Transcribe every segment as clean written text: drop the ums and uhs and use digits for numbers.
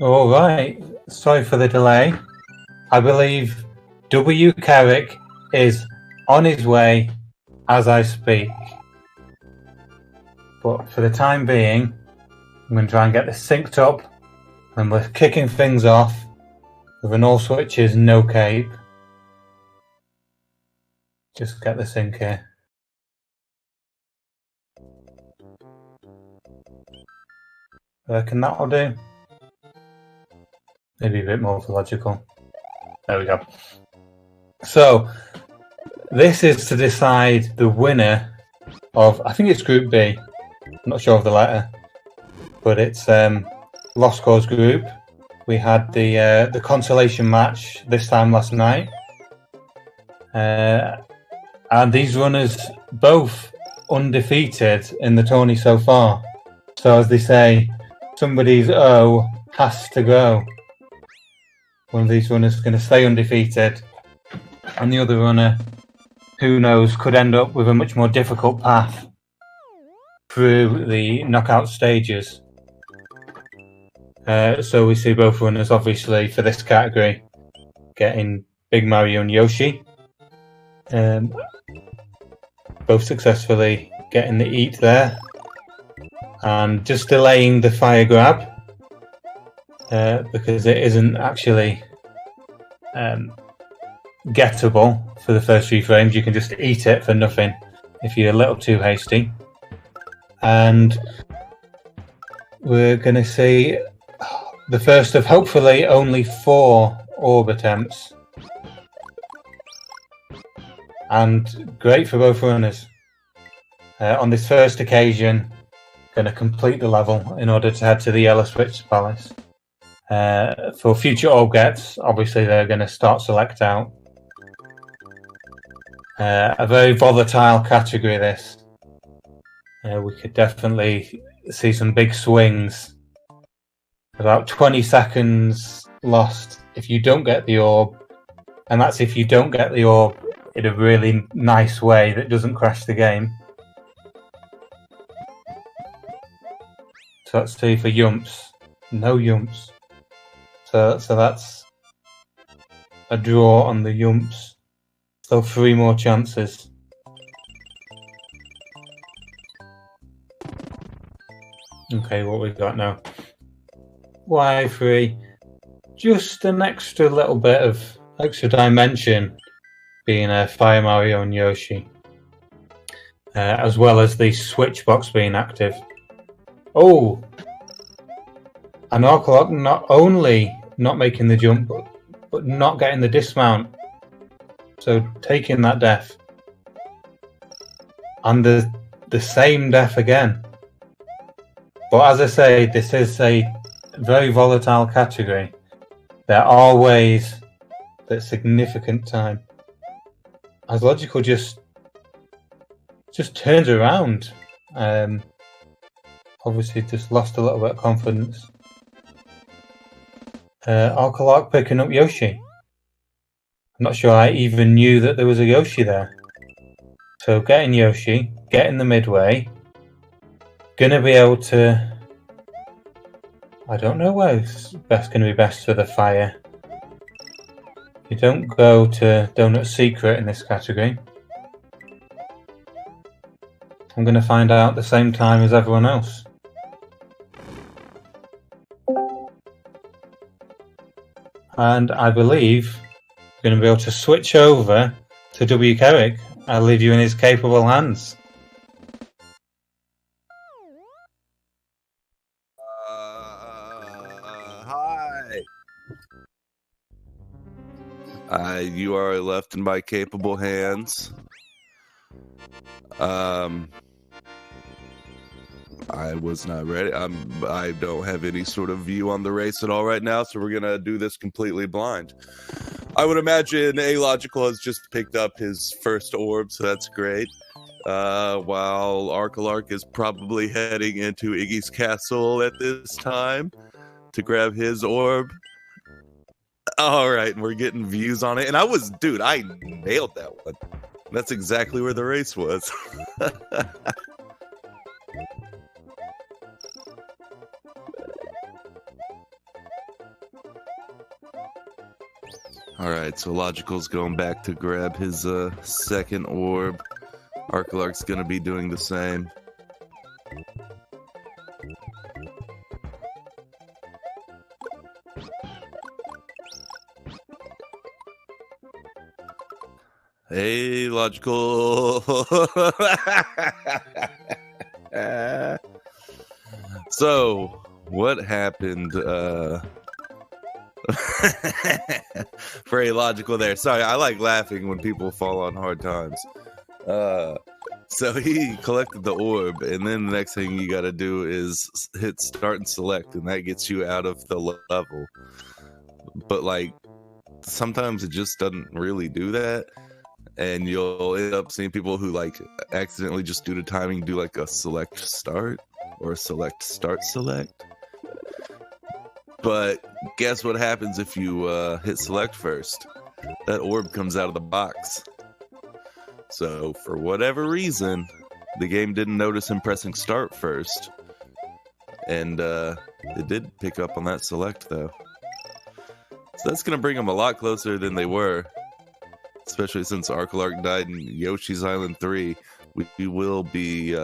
All right. Sorry for the delay. I believe rcalarc is on his way as I speak. But for the time being, I'm going to try and get this synced up, and we're kicking things off with an all switches, no cape. Just get the sync here. I reckon that'll do. Maybe a bit more logical. There we go. So, this is to decide the winner of, I think it's Group B. I'm not sure of the letter, but it's Lost Cause Group. We had the consolation match this time last night, and these runners both undefeated in the tourney so far. So as they say, somebody's O has to go. One of these runners is going to stay undefeated, and the other runner, who knows, could end up with a much more difficult path through the knockout stages. So we see both runners, obviously, for this category, getting Big Mario and Yoshi. Both successfully getting the eat there. And just delaying the fire grab, because it isn't actually gettable for the first few frames. You can just eat it for nothing if you're a little too hasty. And we're going to see the first of hopefully only 4 orb attempts. And great for both runners. On this first occasion, going to complete the level in order to head to the Yellow Switch Palace. For future orb gets, obviously they're going to start select out. A very volatile category, this. We could definitely see some big swings. About 20 seconds lost if you don't get the orb, and that's if you don't get the orb in a really nice way that doesn't crash the game. So let's see for yumps. No yumps. So that's a draw on the yumps. So 3 more chances. Okay, what we've got now. Y3. Just an extra little bit of extra dimension being a Fire Mario and Yoshi. As well as the switch box being active. Oh! And rcalarc not only not making the jump, but not getting the dismount. So taking that death. And the same death again. But as I say, this is a very volatile category. There are ways that significant time. As Logical just turns around. Obviously just lost a little bit of confidence. rcalarc picking up Yoshi. I'm not sure I even knew that there was a Yoshi there. So getting Yoshi, getting the midway. Gonna be able to... I don't know where's best going to be best for the fire. You don't go to Donut Secret in this category. I'm going to find out at the same time as everyone else. And I believe we're going to be able to switch over to rcalarc. I'll leave you in his capable hands. Hi. You are left in my capable hands. I was not ready. I don't have any sort of view on the race at all right now, so we're gonna do this completely blind. I would imagine Alogical has just picked up his first orb, so that's great. While rcalarc is probably heading into Iggy's castle at this time to grab his orb. All right, and we're getting views on it. And I nailed that one. That's exactly where the race was. All right, so Logical's going back to grab his second orb. rcalarc's going to be doing the same. Hey, Logical. So, what happened for a Logical there? Sorry, I like laughing when people fall on hard times. So he collected the orb, and then the next thing you got to do is hit start and select, and that gets you out of the level. But like, sometimes it just doesn't really do that, and you'll end up seeing people who like accidentally, just due to timing, do like a select start or a select start select. But guess what happens if you hit select first? That orb comes out of the box. So for whatever reason, the game didn't notice him pressing start first, and it did pick up on that select though. So that's going to bring them a lot closer than they were, especially since rcalarc died in Yoshi's Island 3. We will be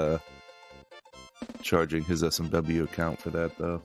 charging his SMW account for that though.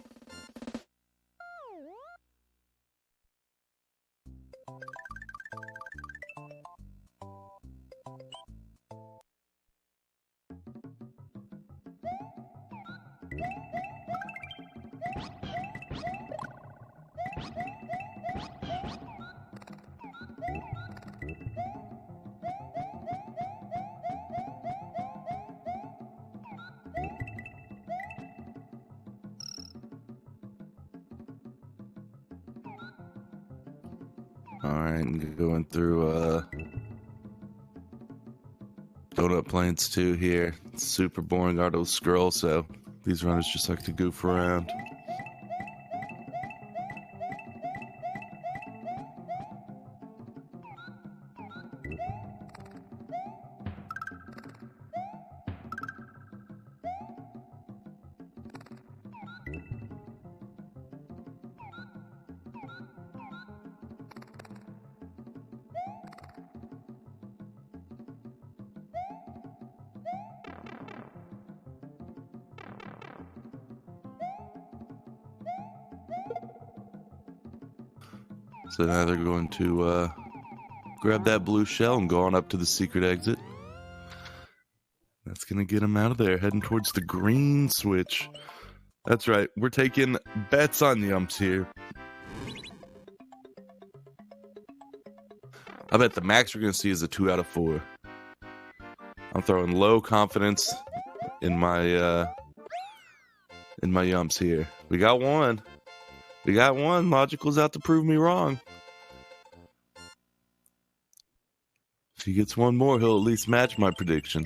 Alright, and going through Donut Plains 2 here. It's super boring auto scroll, so these runners just like to goof around. So now they're going to grab that blue shell and go on up to the secret exit. That's going to get them out of there, heading towards the green switch. That's right, we're taking bets on Yumps here. I bet the max we're going to see is a 2 out of 4. I'm throwing low confidence in my Yumps here. We got one. We got one. Logical's out to prove me wrong. If he gets one more, he'll at least match my prediction.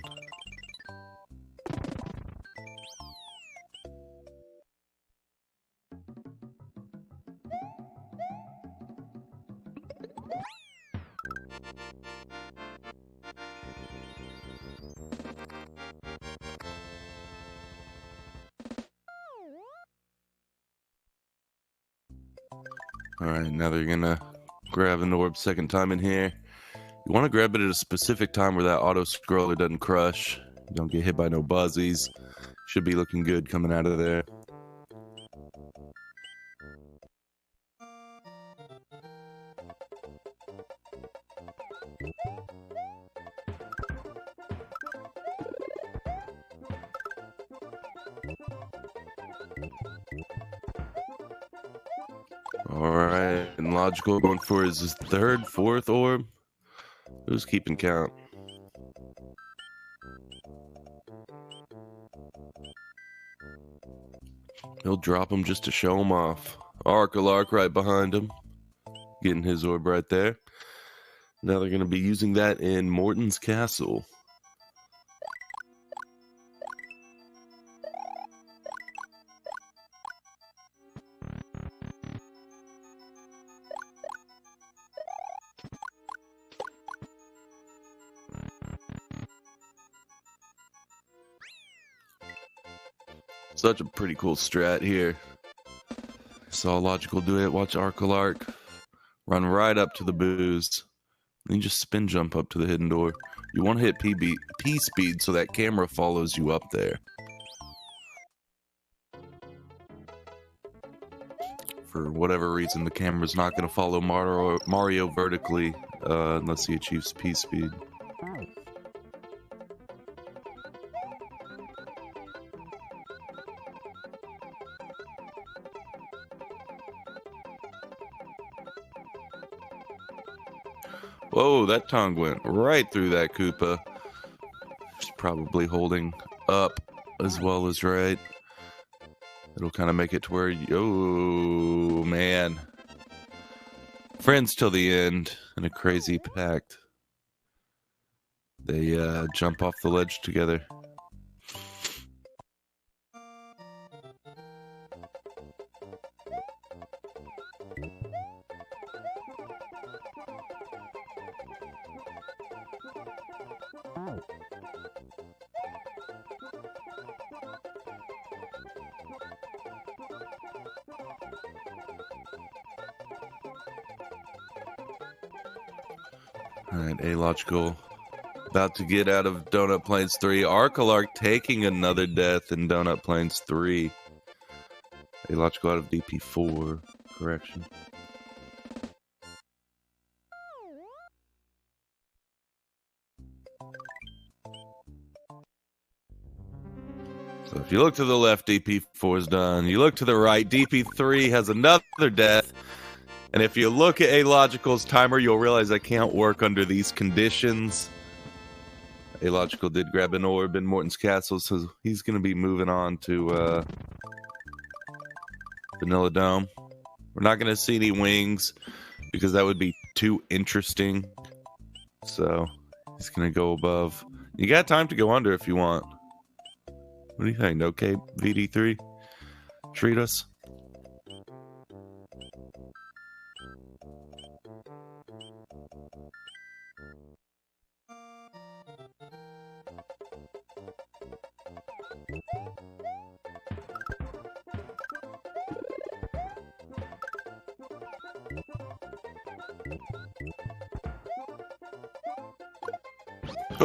Alright, now they're gonna grab an orb second time in here. You want to grab it at a specific time where that auto scroller doesn't crush. You don't get hit by no buzzies. Should be looking good coming out of there. Alright, and Logical going for his third, fourth orb. Who's keeping count? He'll drop him just to show him off. rcalarc right behind him, getting his orb right there. Now they're going to be using that in Morton's Castle. Such a pretty cool strat here. Saw Logical do it. Watch rcalarc Run right up to the booze. Then you just spin jump up to the hidden door. You want to hit P speed so that camera follows you up there. For whatever reason, the camera's not going to follow Mario vertically unless he achieves P speed. Whoa, that tongue went right through that Koopa. It's probably holding up as well as right. It'll kind of make it to where, oh man. Friends till the end in a crazy pact. They jump off the ledge together. Alright, Alogical about to get out of Donut Plains 3. rcalarc taking another death in Donut Plains 3. Alogical out of DP4. Correction. So if you look to the left, DP4 is done. You look to the right, DP3 has another death. And if you look at Alogical's timer, you'll realize I can't work under these conditions. Alogical did grab an orb in Morton's Castle, so he's going to be moving on to Vanilla Dome. We're not going to see any wings because that would be too interesting. So he's going to go above. You got time to go under if you want. What do you think? Okay, VD3? Treat us.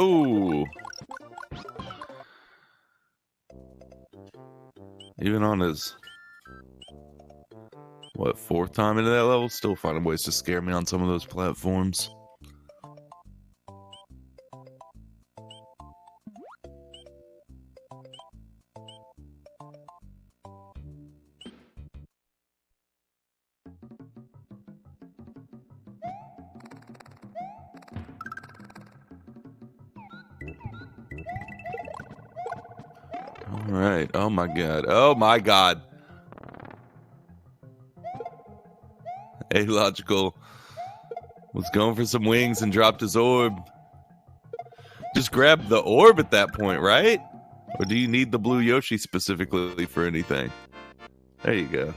Oh! Even on his, what, 4th time into that level, still finding ways to scare me on some of those platforms. Alright, oh my god, oh my god. Alogical was going for some wings and dropped his orb. Just grab the orb at that point, right? Or do you need the blue Yoshi specifically for anything? There you go.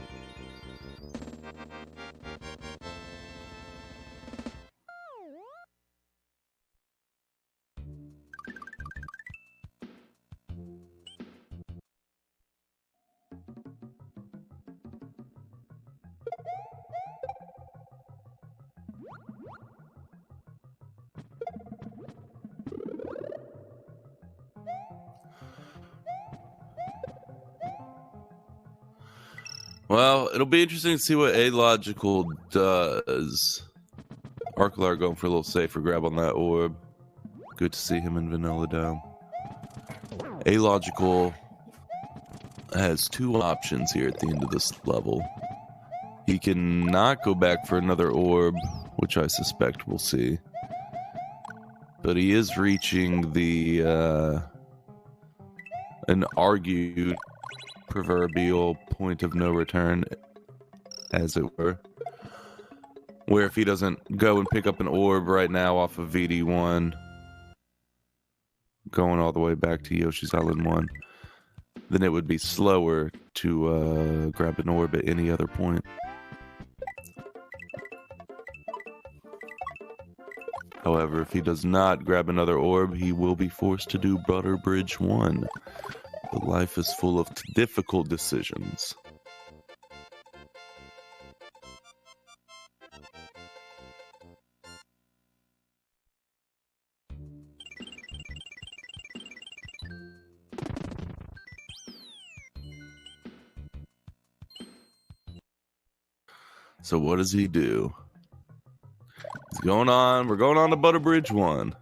Well, it'll be interesting to see what Alogical does. rcalarc going for a little safer grab on that orb. Good to see him in Vanilla Dome. Alogical has 2 options here at the end of this level. He can not go back for another orb, which I suspect we'll see. But he is reaching the an argued proverbial point of no return, as it were, where if he doesn't go and pick up an orb right now off of VD1, going all the way back to Yoshi's Island 1, then it would be slower to grab an orb at any other point. However, if he does not grab another orb, he will be forced to do Butter Bridge 1. But life is full of difficult decisions. So what does he do? He's going on. We're going on to Butterbridge 1.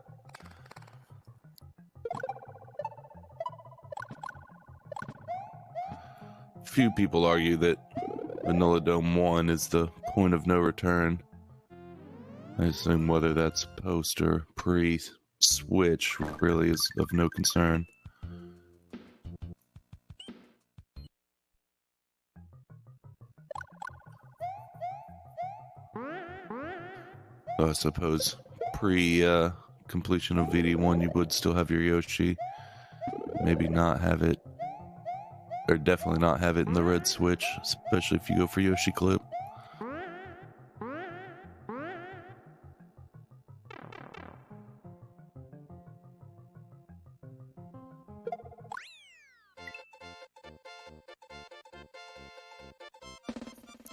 Few people argue that Vanilla Dome 1 is the point of no return. I assume whether that's post or pre-switch really is of no concern. I suppose pre-completion of VD1 you would still have your Yoshi. Maybe not have it, or definitely not have it in the red switch, especially if you go for Yoshi Clip.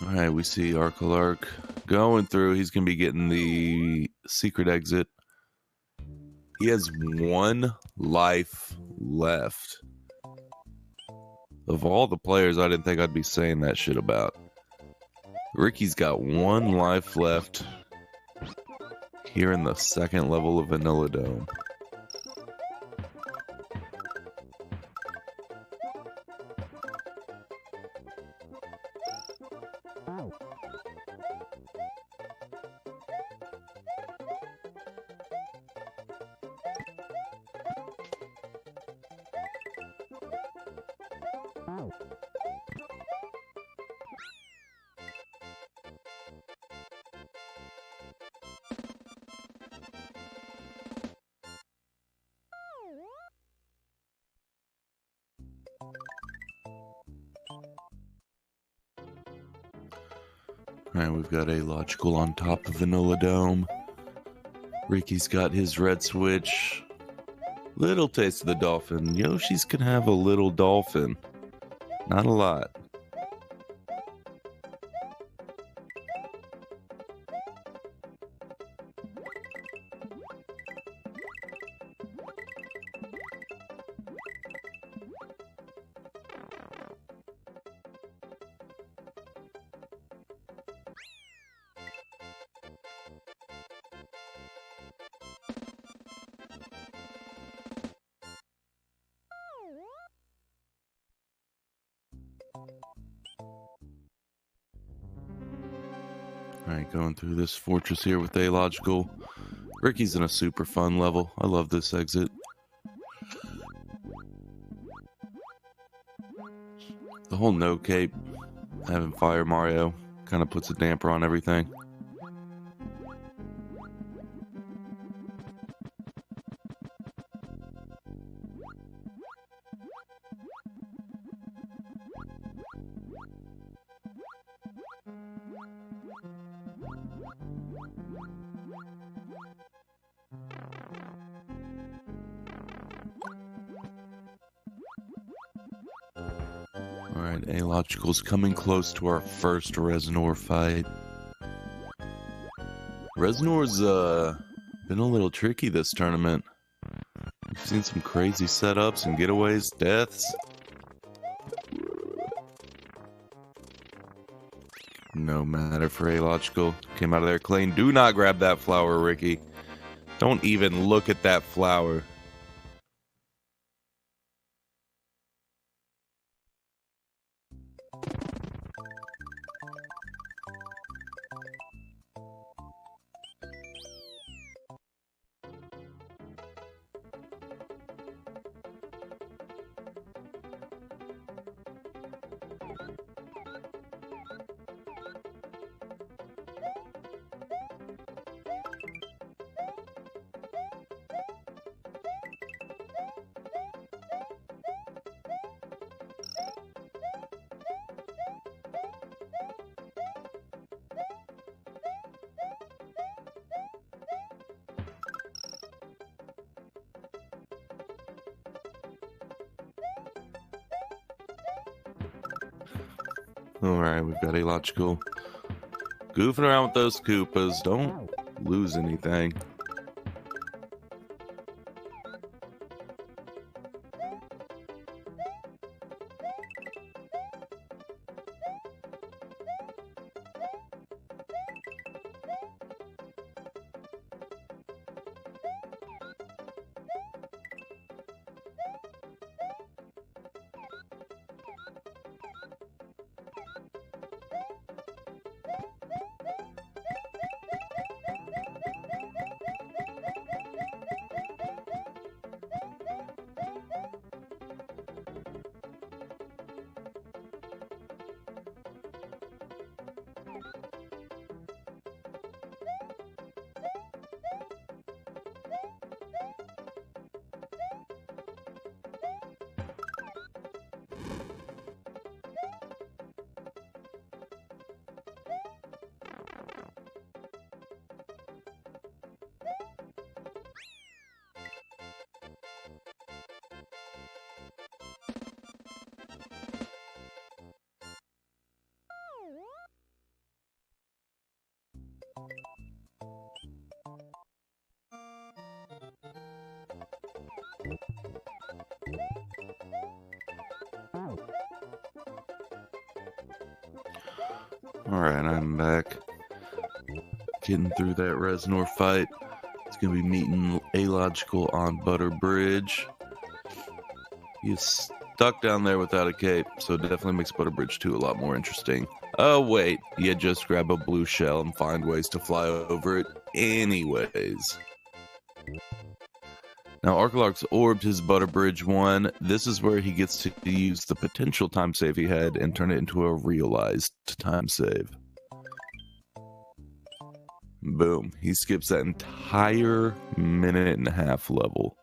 Alright, we see rcalarc going through. He's going to be getting the secret exit. He has 1 life left. Of all the players, I didn't think I'd be saying that shit about. Ricky's got 1 life left here in the 2nd level of Vanilla Dome. Alright, we've got a logical on top of Vanilla Dome. Ricky's got his red switch. Little taste of the dolphin. Yoshi's can have a little dolphin. Not a lot. Alright, going through this fortress here with A-Logical. Ricky's in a super fun level. I love this exit. The whole no cape, having Fire Mario, kind of puts a damper on everything. Alright, A-Logical's coming close to our first Reznor fight. Reznor's been a little tricky this tournament. We've seen some crazy setups and getaways, deaths. No matter for A-Logical. Came out of there clean. Do not grab that flower, Ricky. Don't even look at that flower. Alright, we've got A-Logical goofing around with those Koopas. Don't lose anything. Alright, I'm back. Getting through that Reznor fight. It's going to be meeting Alogical on Butter Bridge. He's stuck down there without a cape, so it definitely makes Butter Bridge 2 a lot more interesting. Oh, wait. You just grab a blue shell and find ways to fly over it anyways. Now, rcalarc's orbed his Butter Bridge 1. This is where he gets to use the potential time save he had and turn it into a realized time save. Boom. He skips that entire minute and a half level.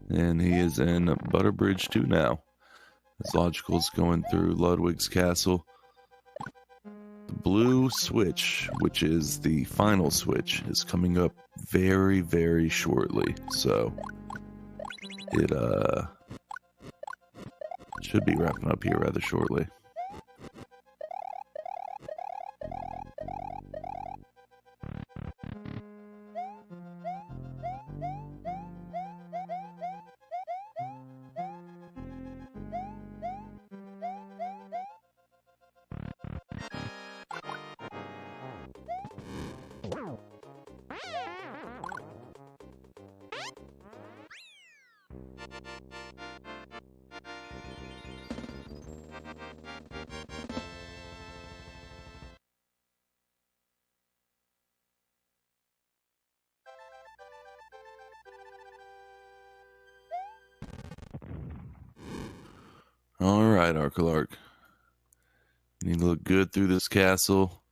And he is in Butter Bridge 2 now. As Logical's going through Ludwig's castle. The blue switch, which is the final switch, is coming up very, very shortly. So it should be wrapping up here rather shortly. Alright, rcalarc. You need to look good through this castle.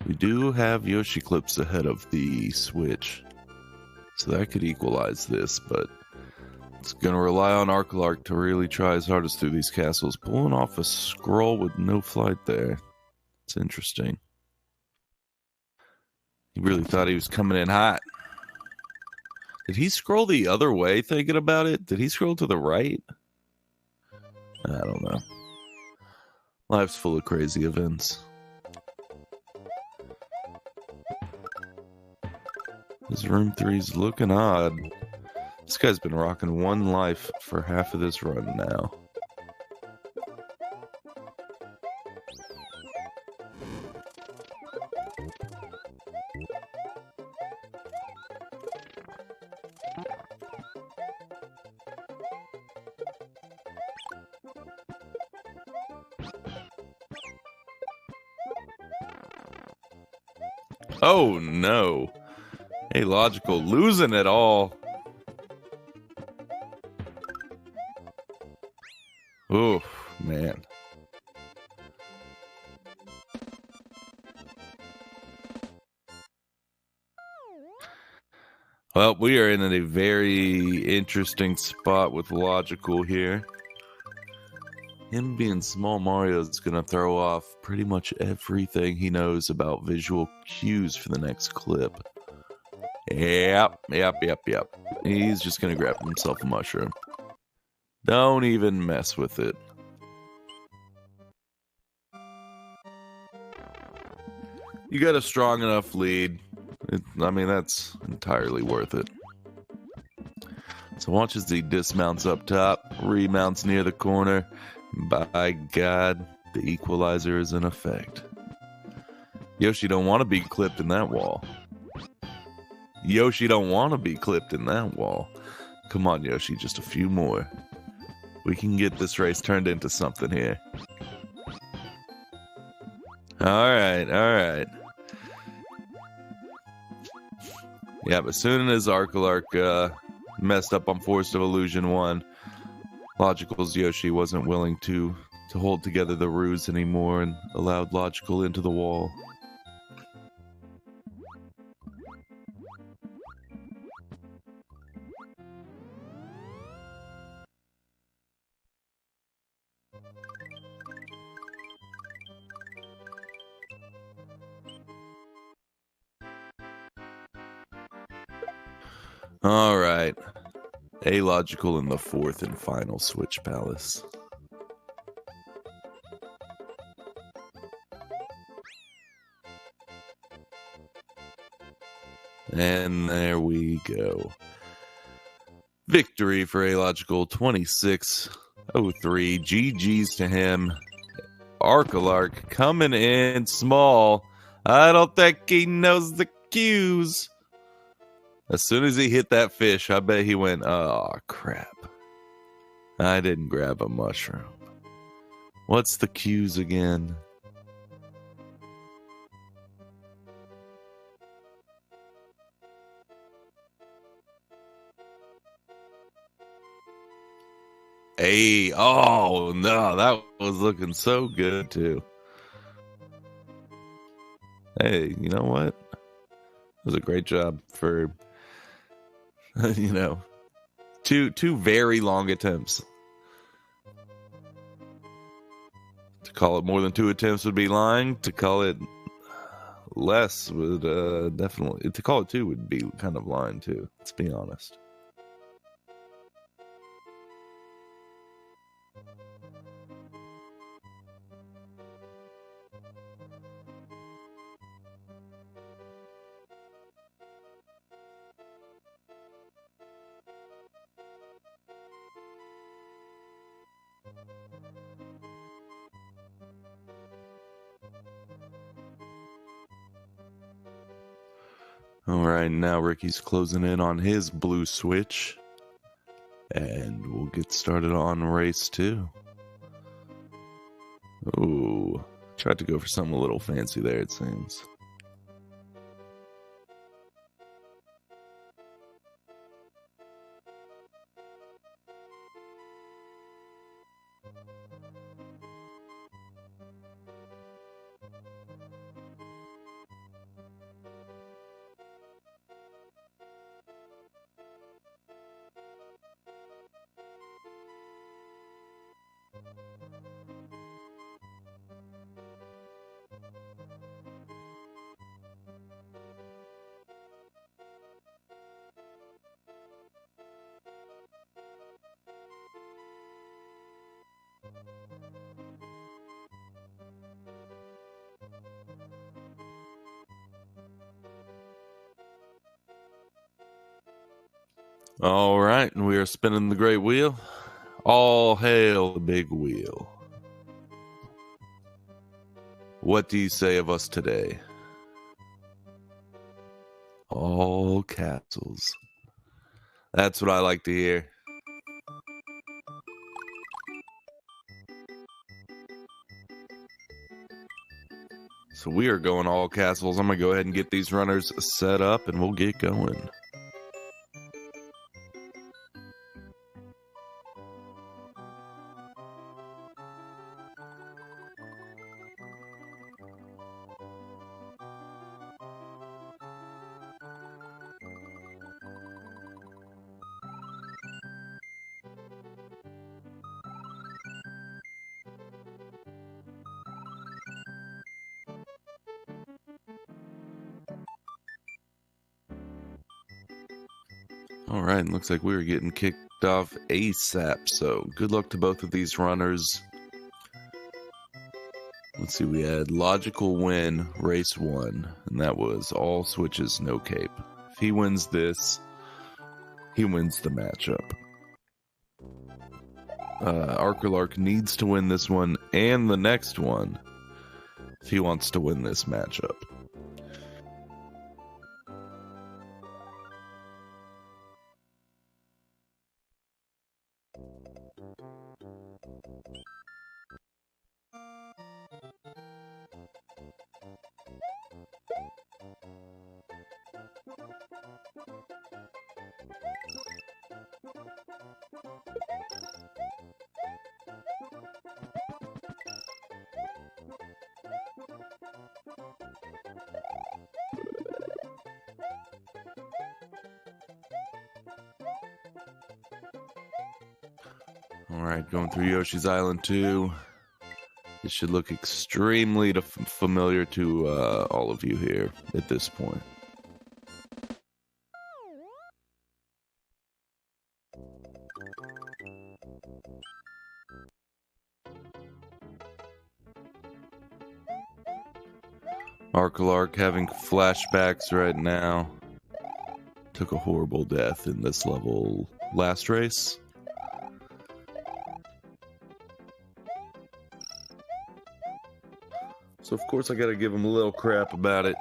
We do have Yoshi clips ahead of the switch. So that could equalize this, but it's going to rely on rcalarc to really try his hardest through these castles. Pulling off a scroll with no flight there. It's interesting. He really thought he was coming in hot. Did he scroll the other way thinking about it? Did he scroll to the right? I don't know. Life's full of crazy events. This room 3's looking odd. This guy's been rocking one life for half of this run now. Oh no. Hey, Logical losing it all. Oh, man. Well, we are in a very interesting spot with Logical here. Him being Small Mario is going to throw off pretty much everything he knows about visual cues for the next clip. Yep. He's just going to grab himself a mushroom. Don't even mess with it. You got a strong enough lead. I mean, that's entirely worth it. So watch as he dismounts up top, remounts near the corner. By God, the equalizer is in effect. Yoshi don't want to be clipped in that wall. Yoshi don't want to be clipped in that wall. Come on, Yoshi, just a few more. We can get this race turned into something here. Alright. Yeah, but as soon as rcalarc messed up on Forest of Illusion 1, Logical's Yoshi wasn't willing to hold together the ruse anymore and allowed Logical into the wall. Alright. Alogical in the fourth and final Switch Palace. And there we go. Victory for Alogical, 26-03. GG's to him. rcalarc coming in small. I don't think he knows the cues. As soon as he hit that fish, I bet he went, oh, crap. I didn't grab a mushroom. What's the cues again? Hey, oh no, that was looking so good too. Hey, you know what? It was a great job for, two very long attempts. To call it more than 2 attempts would be lying. To call it less would definitely. To call it 2 would be kind of lying too. Let's be honest. All right, now Ricky's closing in on his blue switch. And we'll get started on race 2. Ooh, tried to go for something a little fancy there, it seems. All right, and we are spinning the great wheel. All hail the big wheel. What do you say of us today? All castles. That's what I like to hear. So we are going all castles. I'm going to go ahead and get these runners set up and we'll get going. All right, looks like we're getting kicked off ASAP, so good luck to both of these runners. Let's see, we had Logical win race 1, and that was all switches, no cape. If he wins this, he wins the matchup. rcalarc needs to win this one and the next one if he wants to win this matchup. Alright, going through Yoshi's Island 2. This should look extremely familiar to all of you here at this point. rcalarc having flashbacks right now. Took a horrible death in this level last race. So of course I gotta give them a little crap about it.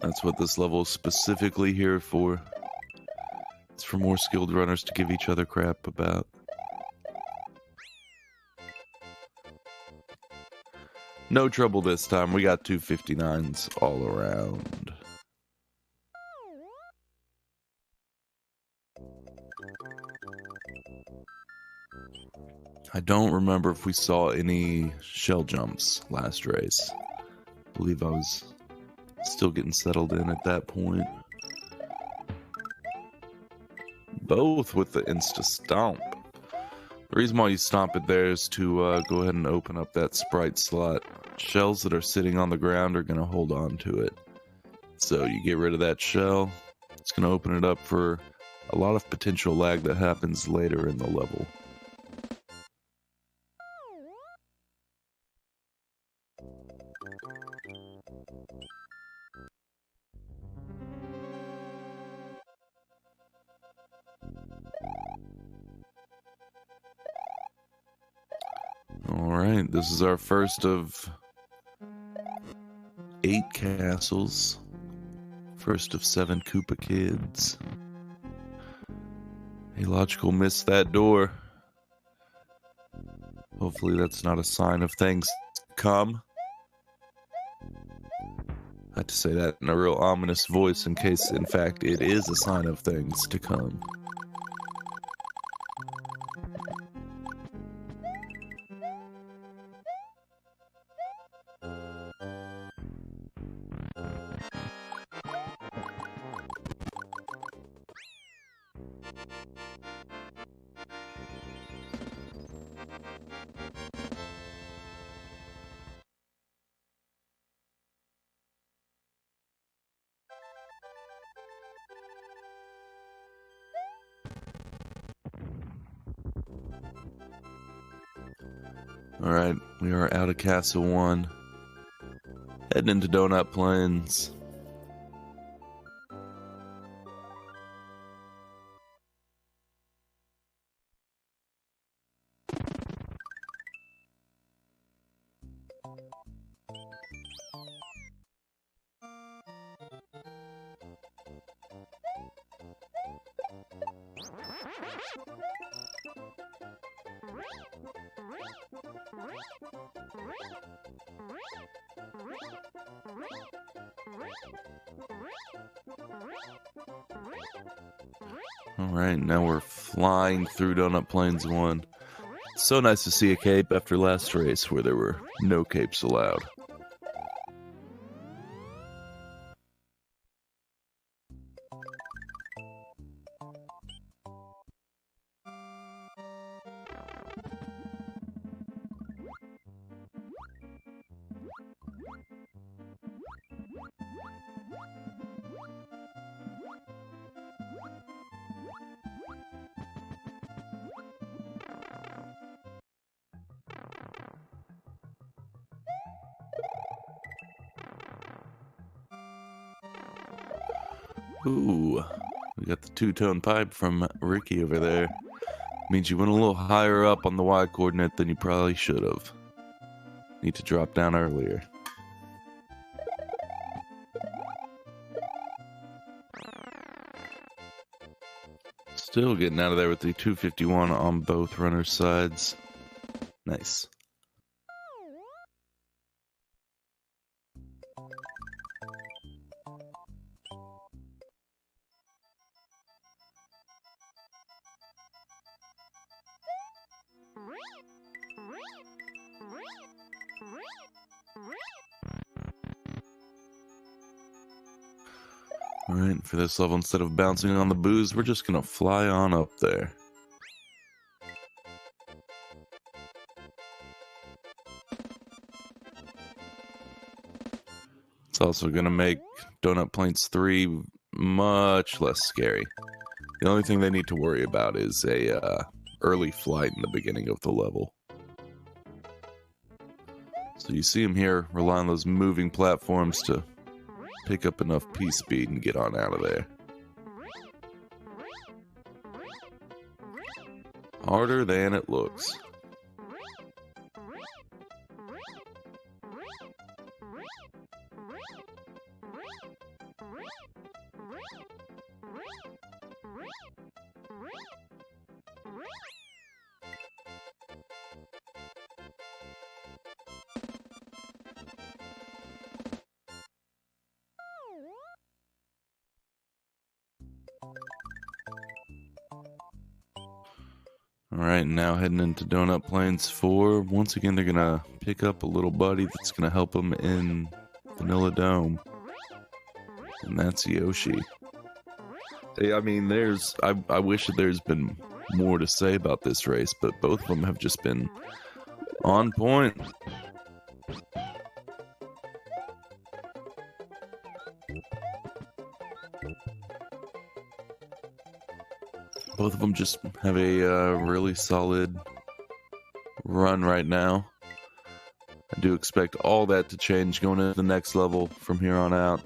That's what this level is specifically here for. It's for more skilled runners to give each other crap about. No trouble this time. We got 259s all around. I don't remember if we saw any shell jumps last race. I believe I was still getting settled in at that point. Both with the Insta Stomp. The reason why you stomp it there is to go ahead and open up that sprite slot. Shells that are sitting on the ground are going to hold on to it. So you get rid of that shell. It's going to open it up for a lot of potential lag that happens later in the level. Alright, this is our first of 8 castles. First of 7 Koopa kids. Illogical missed that door. Hopefully that's not a sign of things to come. I had to say that in a real ominous voice in case, in fact, it is a sign of things to come. Alright, we are out of Castle 1. Heading into Donut Plains. Alright, now we're flying through Donut Plains 1. So nice to see a cape after last race where there were no capes allowed. Ooh, we got the two-tone pipe from Ricky over there. Means you went a little higher up on the Y coordinate than you probably should have. Need to drop down earlier. Still getting out of there with the 251 on both runners' sides. Nice. Alright, for this level, instead of bouncing on the booze, we're just gonna fly on up there. It's also gonna make Donut Plains 3 much less scary. The only thing they need to worry about is a early flight in the beginning of the level. So you see them here rely on those moving platforms to pick up enough P-speed and get on out of there. Harder than it looks. Alright, now heading into Donut Plains 4. Once again, they're gonna pick up a little buddy that's gonna help them in Vanilla Dome. And that's Yoshi. I mean, I wish there's been more to say about this race, but both of them have just been on point. Both of them just have a really solid run right now. I do expect all that to change going into the next level from here on out.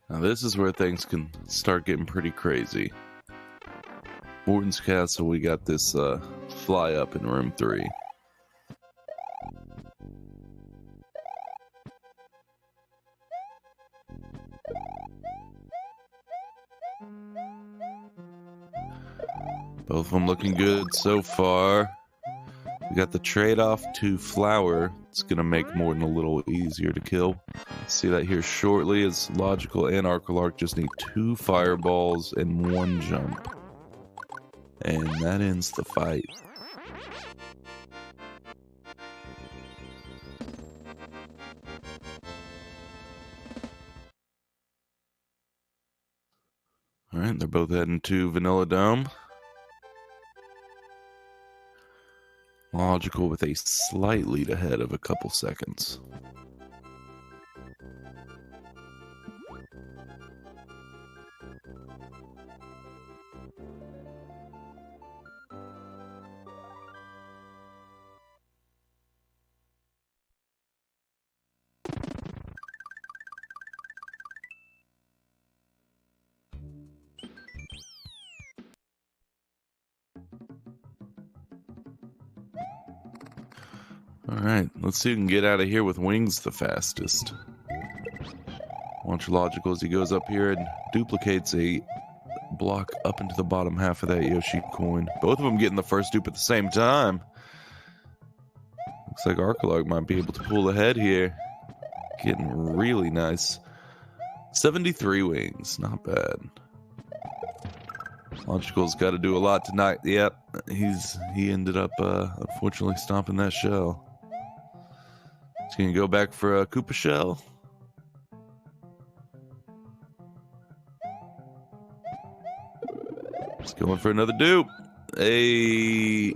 Now this is where things can start getting pretty crazy. Morton's Castle, we got this fly up in room 3. Both of them looking good so far. We got the trade-off to Flower. It's going to make Morton a little easier to kill. See that here shortly, as Logical and rcalarc just need 2 fireballs and 1 jump. And that ends the fight. Alright, they're both heading to Vanilla Dome. Logical with a slight lead ahead of a couple seconds. Alright, let's see who can get out of here with wings the fastest. Watch Logical as he goes up here and duplicates a block up into the bottom half of that Yoshi coin. Both of them getting the first dupe at the same time. Looks like rcalarc might be able to pull ahead here. Getting really nice. 73 wings, not bad. Logical's got to do a lot tonight. Yep, he ended up unfortunately stomping that shell. He's gonna go back for a Koopa shell. He's going for another dupe.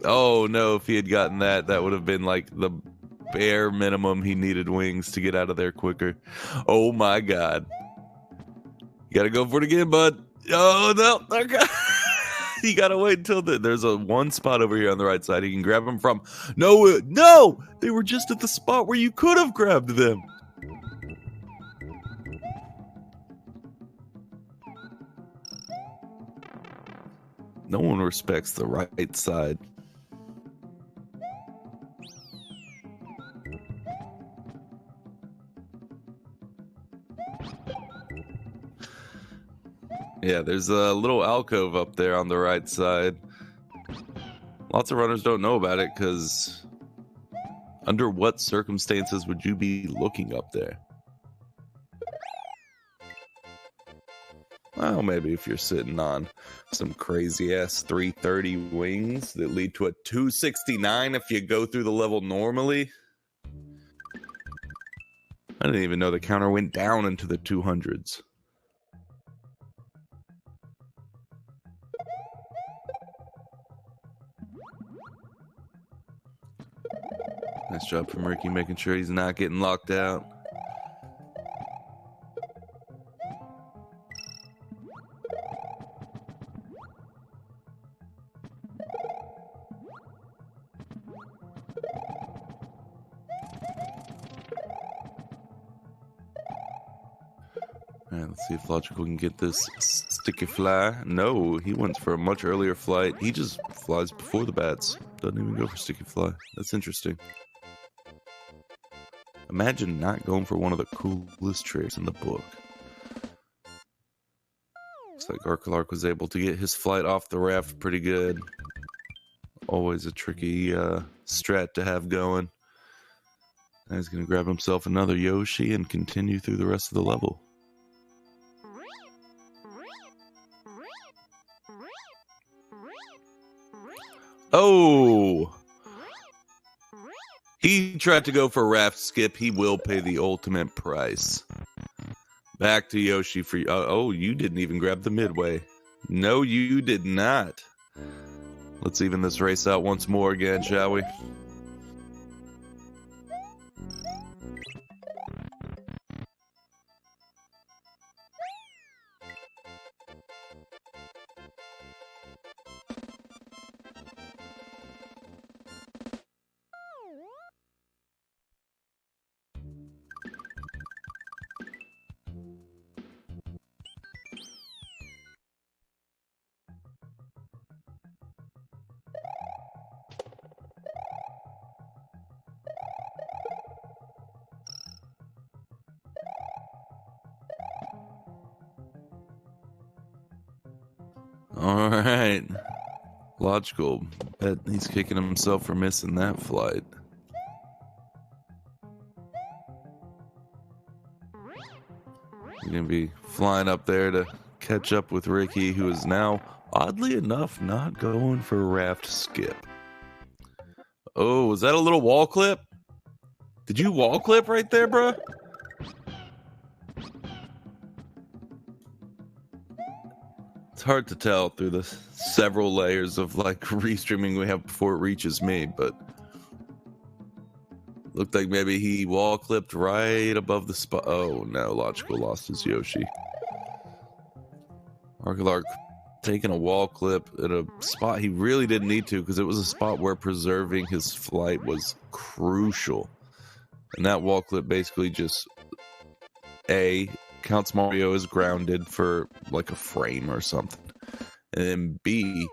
Oh no, if he had gotten that, that would have been like the bare minimum he needed wings to get out of there quicker. Oh my god. You gotta go for it again, bud. Oh no. Okay. You gotta wait until there's a one spot over here on the right side you can grab them from. No! They were just at the spot where you could have grabbed them. No one respects the right side. Yeah, there's a little alcove up there on the right side. Lots of runners don't know about it because under what circumstances would you be looking up there? Well, maybe if you're sitting on some crazy ass 330 wings that lead to a 269 if you go through the level normally. I didn't even know the counter went down into the 200s. Nice job from Ricky making sure he's not getting locked out. Alright, let's see if Logical can get this sticky fly. No, he went for a much earlier flight. He just flies before the bats. Doesn't even go for sticky fly. That's interesting. Imagine not going for one of the coolest tricks in the book. Looks like rcalarc was able to get his flight off the raft pretty good. always a tricky strat to have going. And he's going to grab himself another Yoshi and continue through the rest of the level. Oh! He tried to go for raft skip. He will pay the ultimate price. Back to Yoshi for you. Oh, you didn't even grab the midway. No, you did not. Let's even this race out once more again, shall we? All right. Logical. Bet he's kicking himself for missing that flight. You're going to be flying up there to catch up with Ricky, who is now, oddly enough, not going for a raft skip. Oh, was that a little wall clip? Did you wall clip right there, bro? It's hard to tell through the several layers of like restreaming we have before it reaches me, but looked like maybe he wall clipped right above the spot. Oh no, Logical lost his Yoshi. rcalarc taking a wall clip at a spot he really didn't need to, because it was a spot where preserving his flight was crucial. And that wall clip basically just counts Mario as grounded for like a frame or something, and then B,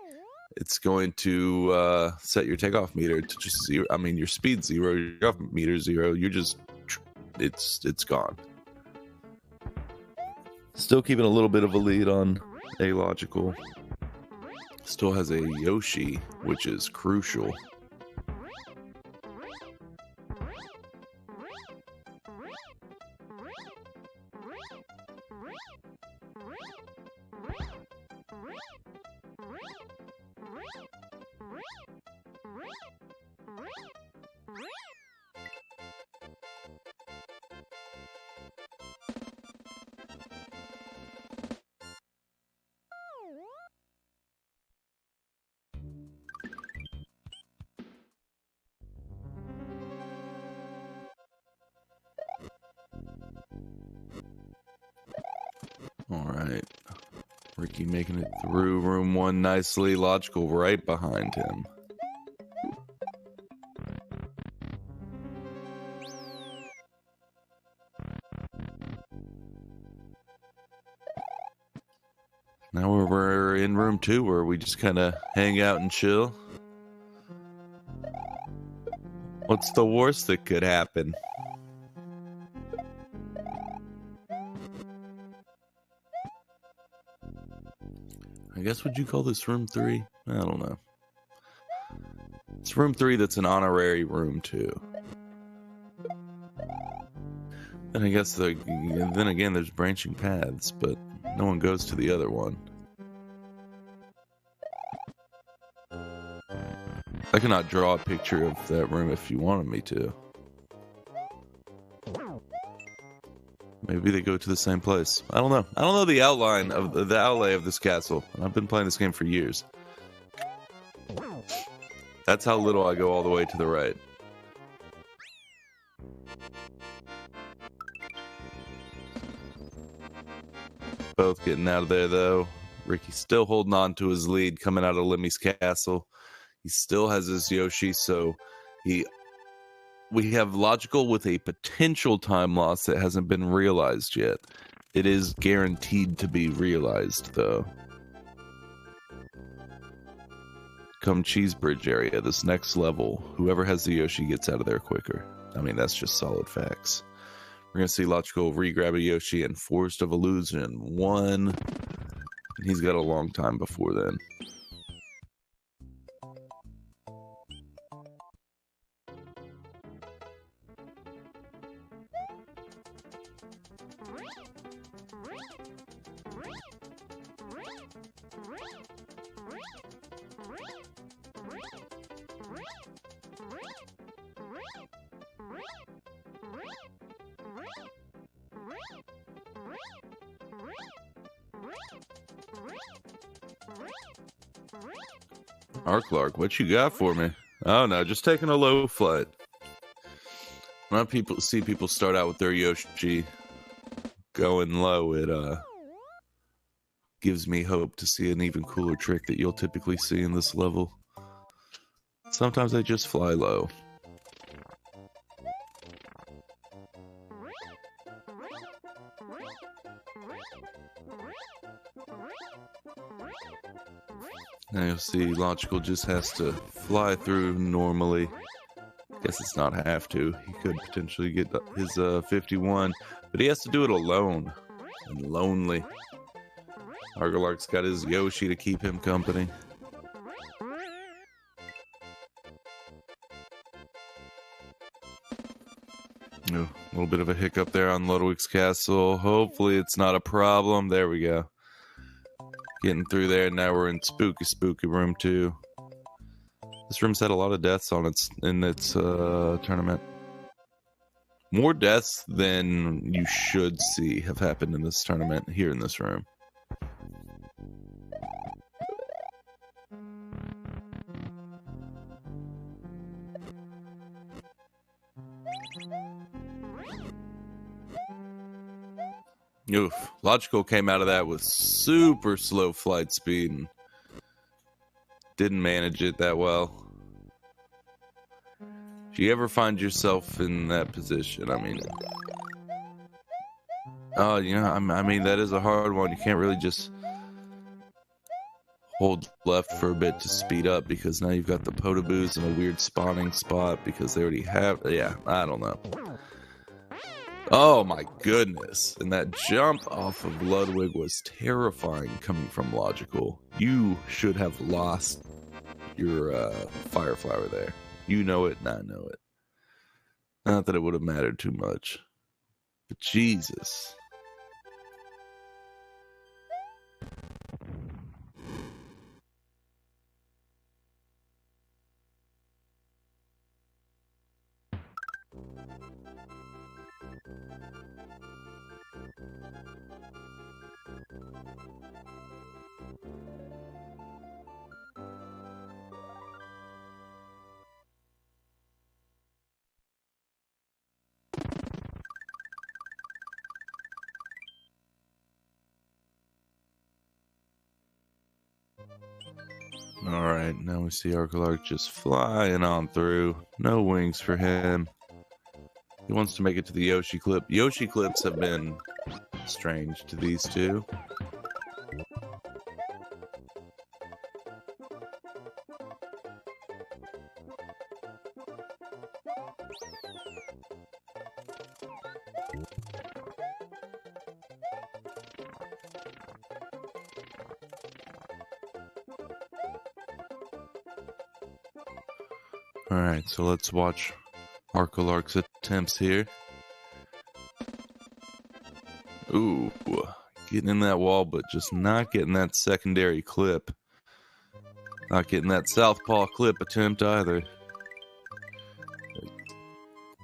it's going to set your takeoff meter to just zero. I mean, your speed 0, your takeoff meter 0. You're just it's gone. Still keeping a little bit of a lead on Logical. Still has a Yoshi, which is crucial. All right. Ricky making it through room 1 nicely. Logical right behind him. Now we're in room 2 where we just kind of hang out and chill. What's the worst that could happen? I guess, would you call this room 3? I don't know. It's room 3 that's an honorary room 2. And I guess then again there's branching paths, but no one goes to the other one. I cannot draw a picture of that room if you wanted me to. Maybe they go to the same place. I don't know. I don't know the outline of the outlay of this castle. I've been playing this game for years. That's how little I go all the way to the right. Both getting out of there though. Ricky's still holding on to his lead coming out of Lemmy's castle. He still has his Yoshi, so we have Logical with a potential time loss that hasn't been realized yet. It is guaranteed to be realized, though. Come Cheese Bridge area, this next level, whoever has the Yoshi gets out of there quicker. I mean, that's just solid facts. We're going to see Logical re-grab a Yoshi and Forest of Illusion 1. He's got a long time before then. rcalarc, what you got for me? Oh no, just taking a low flight. When people see people start out with their Yoshi going low, it gives me hope to see an even cooler trick that you'll typically see in this level. Sometimes they just fly low. Now you'll see Logical just has to fly through normally. Guess it's not have to. He could potentially get his 51, but he has to do it alone and lonely. rcalarc's got his Yoshi to keep him company. Oh, a little bit of a hiccup there on Ludwig's castle. Hopefully it's not a problem. There we go. Getting through there. Now we're in spooky room 2. This room's had a lot of deaths on in its tournament. More deaths than you should see have happened in this tournament here in this room. Oof. Logical came out of that with super slow flight speed and didn't manage it that well. If you ever find yourself in that position, I mean... Oh, you know, I mean, that is a hard one. You can't really just hold left for a bit to speed up because now you've got the Potoboos in a weird spawning spot because they already have... Yeah, I don't know. Oh my goodness. And that jump off of Ludwig was terrifying coming from Logical. You should have lost your fire flower there. You know it and I know it. Not that it would have mattered too much. But Jesus. Alright, now we see rcalarc just flying on through. No wings for him. He wants to make it to the Yoshi clip. Yoshi clips have been strange to these two. Alright, so let's watch rcalarc's attempts here. Ooh, getting in that wall, but just not getting that secondary clip. Not getting that southpaw clip attempt either.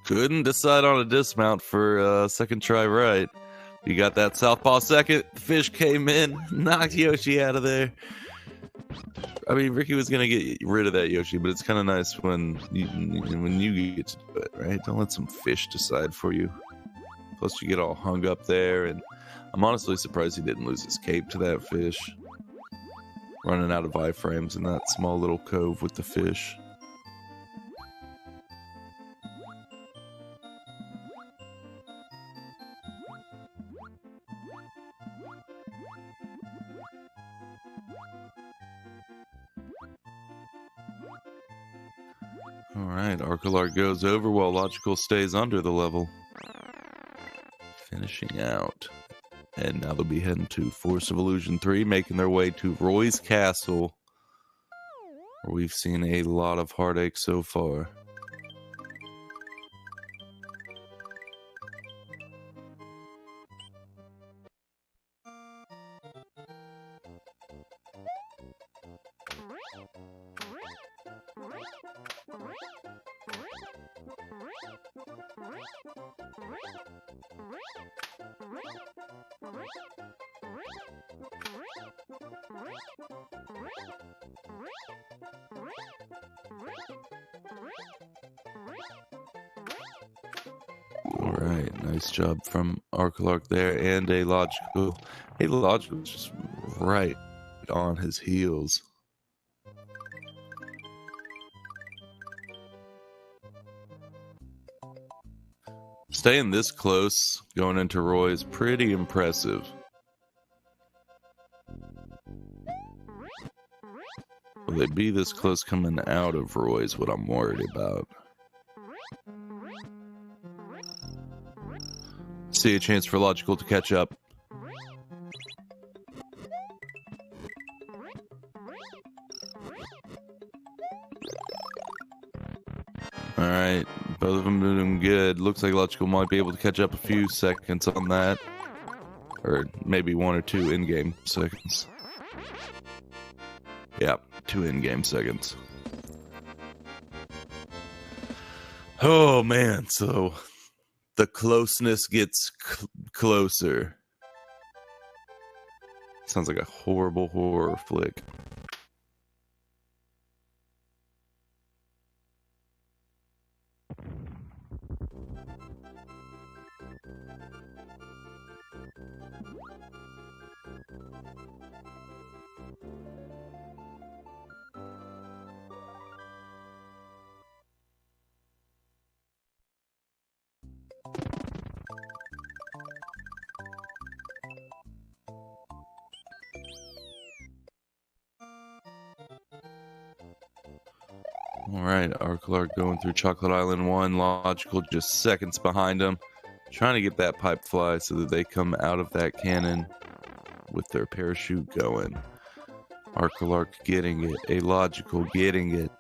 Couldn't decide on a dismount for second try right. You got that southpaw second, fish came in, knocked Yoshi out of there. I mean, Ricky was gonna get rid of that Yoshi, but it's kind of nice when you get to do it, right? Don't let some fish decide for you. Plus, you get all hung up there, and I'm honestly surprised he didn't lose his cape to that fish. Running out of iframes in that small little cove with the fish. Alright, rcalarc goes over while Logical stays under the level. Finishing out. And now they'll be heading to Force of Illusion 3, making their way to Roy's Castle, where we've seen a lot of heartache so far. Alright, nice job from rcalarc there, and a logical. A logical is just right on his heels. Staying this close going into Roy is pretty impressive. Will they be this close coming out of Roy is what I'm worried about. See a chance for Logical to catch up. Alright, both of them doing good. Looks like Logical might be able to catch up a few seconds on that. Or maybe 1 or 2 in-game seconds. Yeah, 2 in-game seconds. Oh man, so the closeness gets closer. Sounds like a horrible horror flick. Alright, rcalarc going through Chocolate Island 1, Logical just seconds behind him. Trying to get that pipe fly so that they come out of that cannon with their parachute going. rcalarc getting it, a Logical getting it.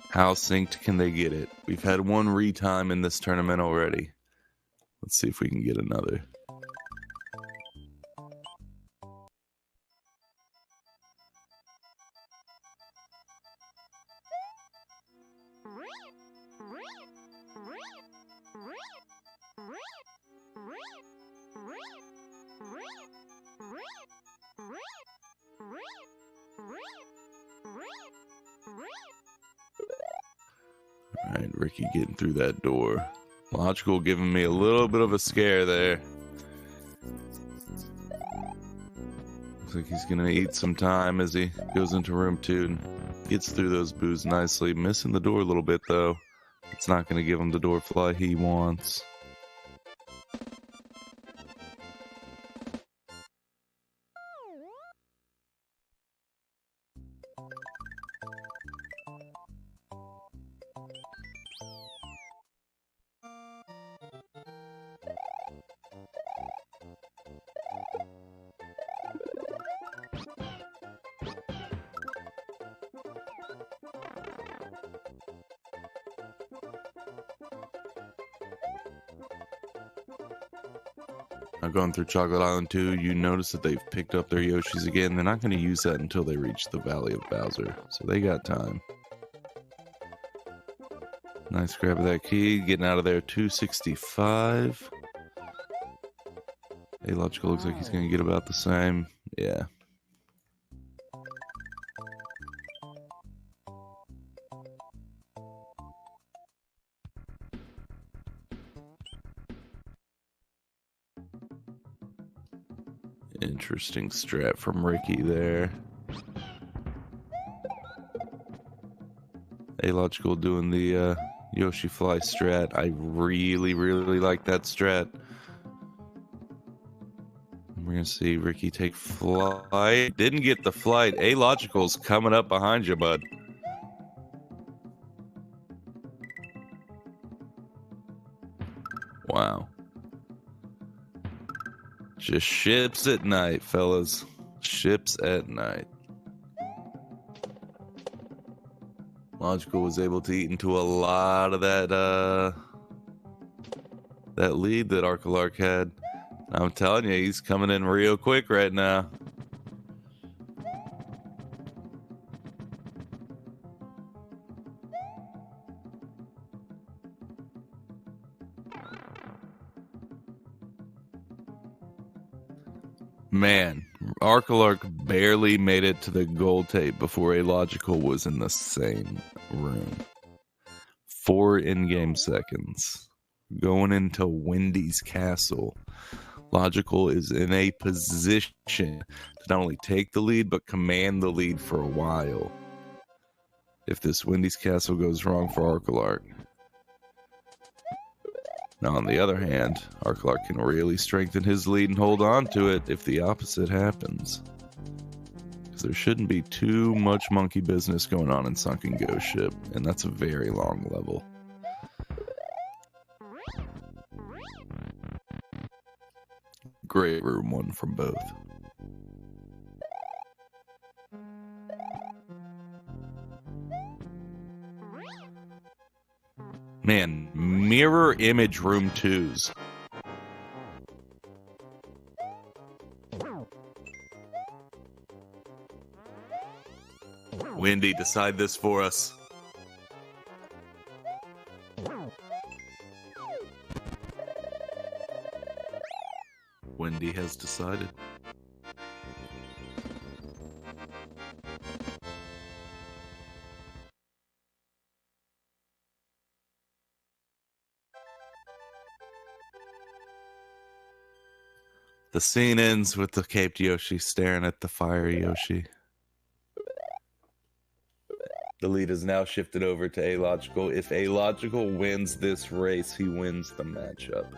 How synced can they get it? We've had 1 retime in this tournament already. Let's see if we can get another. Alright, Ricky getting through that door. Logical giving me a little bit of a scare there. Looks like he's gonna eat some time as he goes into room 2 and gets through those boos nicely. Missing the door a little bit though. It's not gonna give him the door fly he wants. Now going through Chocolate Island 2, you notice that they've picked up their Yoshis again. They're not going to use that until they reach the Valley of Bowser, so they got time. Nice grab of that key, getting out of there 265. Logical looks like he's going to get about the same. Yeah. Interesting strat from Ricky there. Logical doing the Yoshi fly strat. I really like that strat. We're gonna see Ricky take flight. Didn't get the flight. Logical's coming up behind you, bud. Wow. Just ships at night, fellas. Ships at night. Logical was able to eat into a lot of that that lead that rcalarc had. I'm telling you, he's coming in real quick right now. Man, rcalarc barely made it to the gold tape before Alogical was in the same room. 4 in-game seconds. Going into Wendy's castle. Logical is in a position to not only take the lead, but command the lead for a while. If this Wendy's castle goes wrong for rcalarc. Now, on the other hand, rcalarc can really strengthen his lead and hold on to it if the opposite happens. Because there shouldn't be too much monkey business going on in Sunken Ghost Ship, and that's a very long level. Great room 1 from both. Man, mirror image room 2s. Wendy, decide this for us. Wendy has decided. The scene ends with the caped Yoshi staring at the fire Yoshi. The lead is now shifted over to Alogical. If Alogical wins this race, he wins the matchup.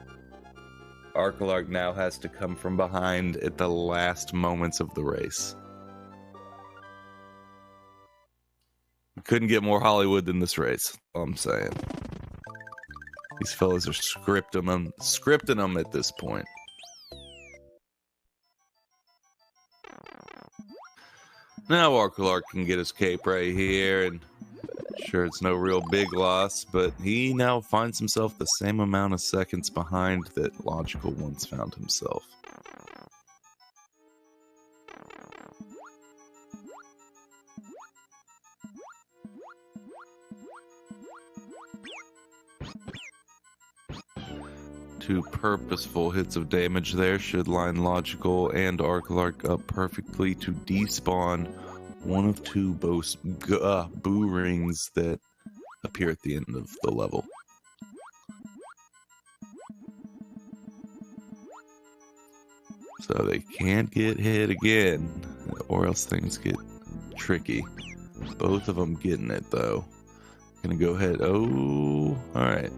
rcalarc now has to come from behind at the last moments of the race. We couldn't get more Hollywood than this race, all I'm saying. These fellas are scripting them at this point. Now rcalarc can get his cape right here, and sure, it's no real big loss, but he now finds himself the same amount of seconds behind that Logical once found himself. Two purposeful hits of damage there should line Logical and rcalarc up perfectly to despawn one of 2 boo rings that appear at the end of the level. So they can't get hit again, or else things get tricky. Both of them getting it though. Gonna go ahead. Oh, alright.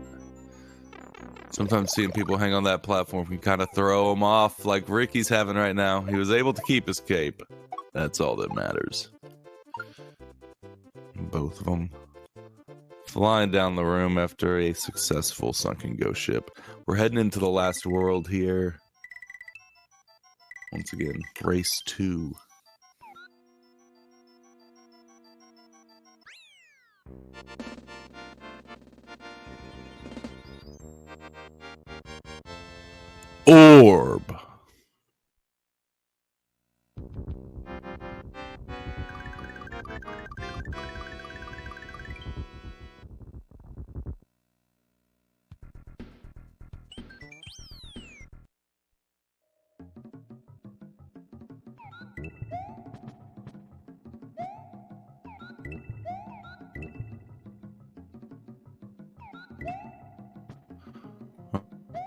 Sometimes seeing people hang on that platform can kind of throw them off like Ricky's having right now. He was able to keep his cape. That's all that matters. Both of them flying down the room after a successful Sunken Ghost Ship. We're heading into the last world here. Once again, race 2. Orb.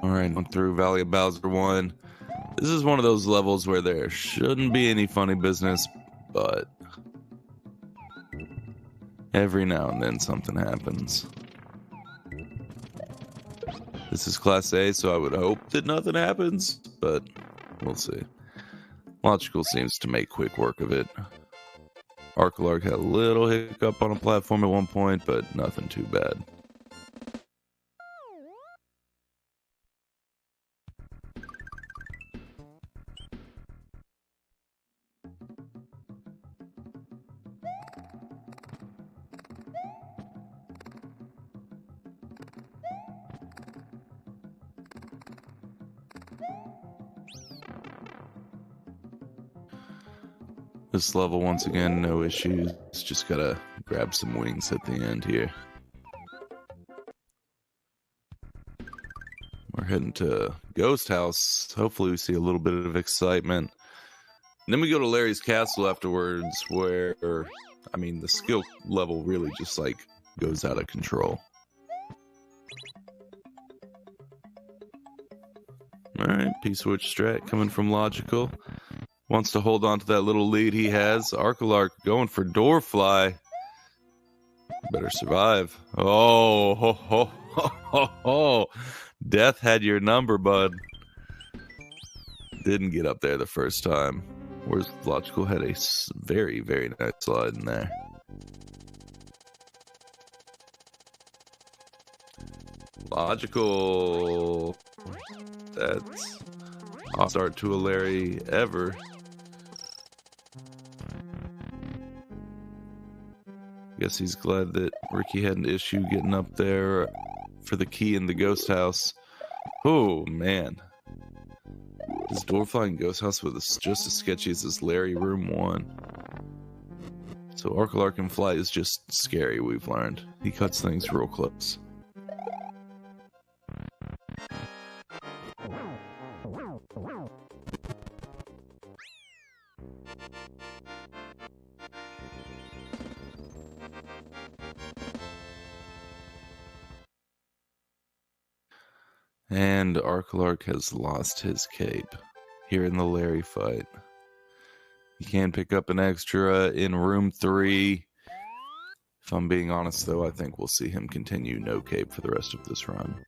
Alright, went through Valley of Bowser 1. This is one of those levels where there shouldn't be any funny business, but every now and then something happens. This is Class A, so I would hope that nothing happens, but we'll see. Logical seems to make quick work of it. rcalarc had a little hiccup on a platform at one point, but nothing too bad. This level, once again, no issues. Just gotta grab some wings at the end here. We're heading to Ghost House. Hopefully we see a little bit of excitement. And then we go to Larry's Castle afterwards, where, I mean, the skill level really just, like, goes out of control. Alright, P-Switch strat coming from Logical. Wants to hold on to that little lead he has. rcalarc going for Doorfly. Better survive. Oh, ho, ho, ho, ho, ho. Death had your number, bud. Didn't get up there the first time. Whereas Logical had a very, very nice slide in there. Logical. That's a start to a Larry ever. Guess he's glad that Ricky had an issue getting up there for the key in the ghost house. Oh, man. This door flying ghost house was just as sketchy as this Larry room 1. So rcalarc in flight is just scary, we've learned. He cuts things real close. And rcalarc has lost his cape here in the Larry fight. You can pick up an extra in room 3. If I'm being honest, though, I think we'll see him continue no cape for the rest of this run.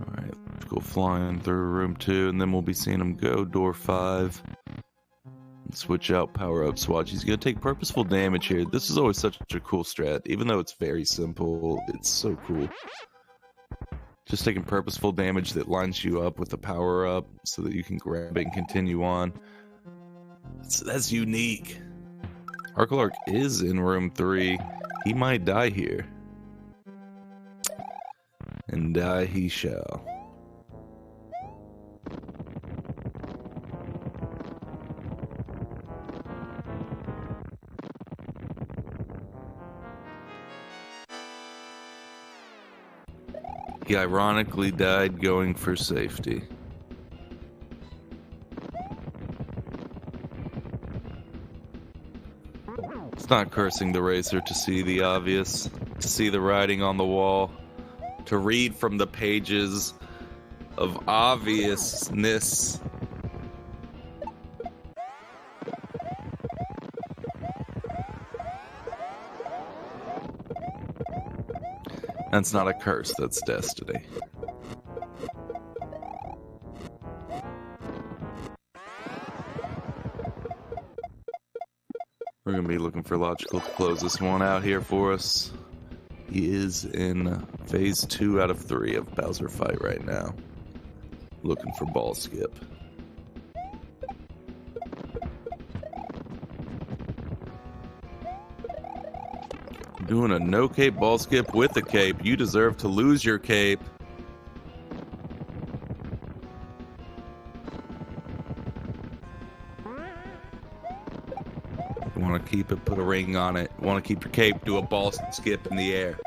Alright, let's go flying through room 2, and then we'll be seeing him go door 5. And switch out power-up swatch. He's going to take purposeful damage here. This is always such a cool strat. Even though it's very simple, it's so cool. Just taking purposeful damage that lines you up with the power-up so that you can grab it and continue on. That's unique. rcalarc is in room 3. He might die here. And die he shall. He ironically died going for safety. It's not cursing the racer to see the obvious, to see the writing on the wall, to read from the pages of obviousness. That's not a curse, that's destiny. We're going to be looking for Logical to close this one out here for us. He is in phase 2 out of 3 of Bowser fight right now. Looking for ball skip. Doing a no cape ball skip with a cape. You deserve to lose your cape. You want to keep it, put a ring on it. You want to keep your cape, do a ball skip in the air.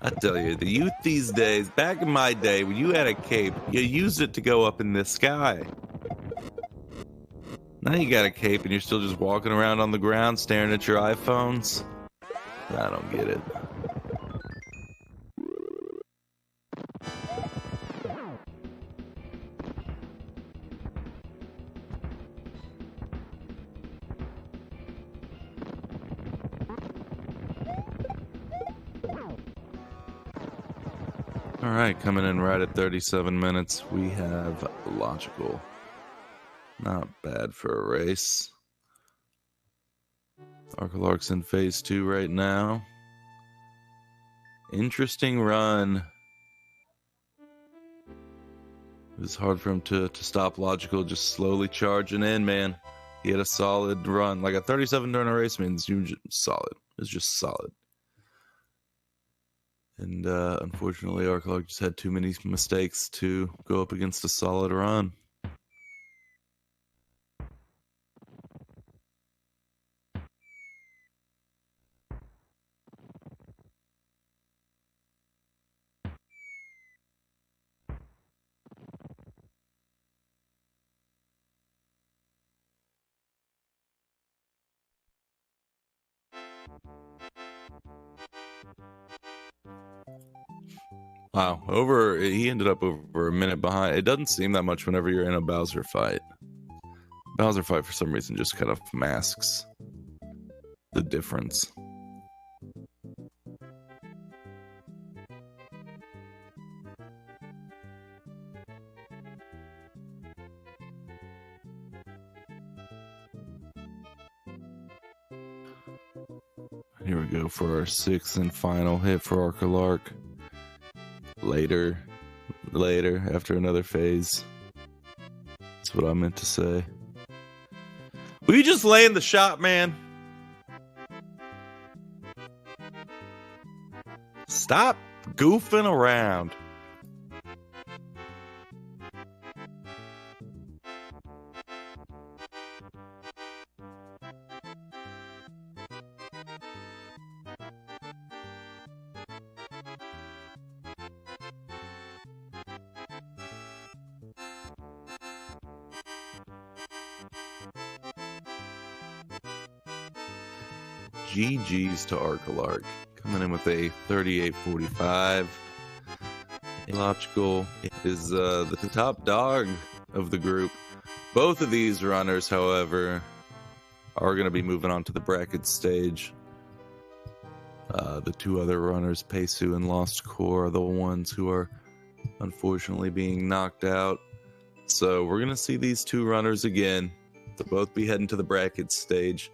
I tell you, the youth these days, back in my day, when you had a cape, you used it to go up in the sky. Now you got a cape and you're still just walking around on the ground staring at your iPhones. I don't get it. right, coming in right at 37 minutes, we have Logical. Not bad for a race. rcalarc's in phase 2 right now. Interesting run. It was hard for him to stop Logical, just slowly charging in, man. He had a solid run. Like a 37 during a race means you just solid. It's just solid. And unfortunately, rcalarc just had too many mistakes to go up against a solid run. Wow, he ended up over a minute behind. It doesn't seem that much whenever you're in a Bowser fight. Bowser fight, for some reason, just kind of masks the difference. Here we go for our 6th and final hit for rcalarc. Later, after another phase. That's what I meant to say. Will you just lay in the shot, man? Stop goofing around. GG's to rcalarc. Coming in with a 38.45. Logical is the top dog of the group. Both of these runners, however, are going to be moving on to the bracket stage. The two other runners, Pesu and Lost Core, are the ones who are unfortunately being knocked out. So we're going to see these two runners again. They'll both be heading to the bracket stage,